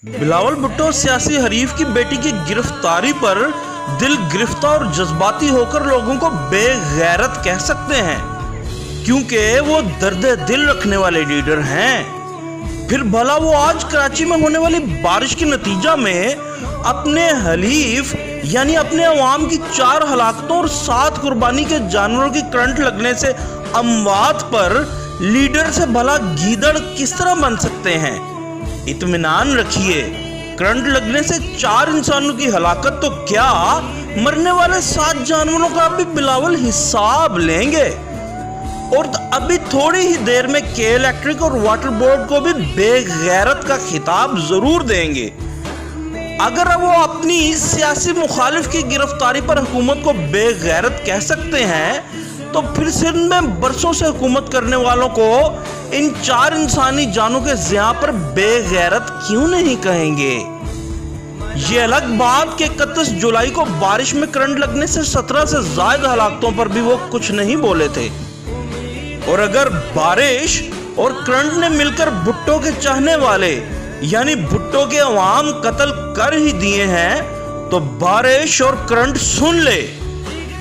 بلاول بھٹو سیاسی حریف کی بیٹی کی گرفتاری پر دل گرفتہ اور جذباتی ہو کر لوگوں کو بے غیرت کہہ سکتے ہیں، کیونکہ وہ درد دل رکھنے والے لیڈر ہیں۔ پھر بھلا وہ آج کراچی میں ہونے والی بارش کے نتیجہ میں اپنے حلیف یعنی اپنے عوام کی 4 ہلاکتوں اور 7 قربانی کے جانوروں کی کرنٹ لگنے سے اموات پر لیڈر سے بھلا گیدڑ کس طرح بن سکتے ہیں؟ اطمینان رکھیے، کرنٹ لگنے سے 4 انسانوں کی ہلاکت تو کیا، مرنے والے 7 جانوروں کا بھی بلاول حساب لیں گے، اور ابھی تھوڑی ہی دیر میں کے الیکٹرک اور واٹر بورڈ کو بھی بے غیرت کا خطاب ضرور دیں گے۔ اگر وہ اپنی سیاسی مخالف کی گرفتاری پر حکومت کو بے غیرت کہہ سکتے ہیں تو پھر سندھ میں برسوں سے حکومت کرنے والوں کو ان 4 انسانی جانوں کے ضیاع پر بے غیرت کیوں نہیں کہیں گے؟ یہ الگ بات کہ 31 جولائی کو بارش میں کرنٹ لگنے سے 17 سے زائد ہلاکتوں پر بھی وہ کچھ نہیں بولے تھے، اور اگر بارش اور کرنٹ نے مل کر بھٹو کے چاہنے والے یعنی بھٹو کے عوام قتل کر ہی دیے ہیں تو بارش اور کرنٹ سن لے،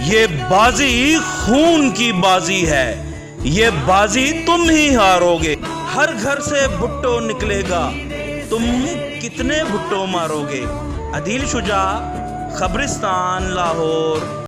یہ بازی خون کی بازی ہے، یہ بازی تم ہی ہارو گے۔ ہر گھر سے بھٹو نکلے گا، تم کتنے بھٹو مارو گے؟ عدیل شجاع، خبرستان، لاہور۔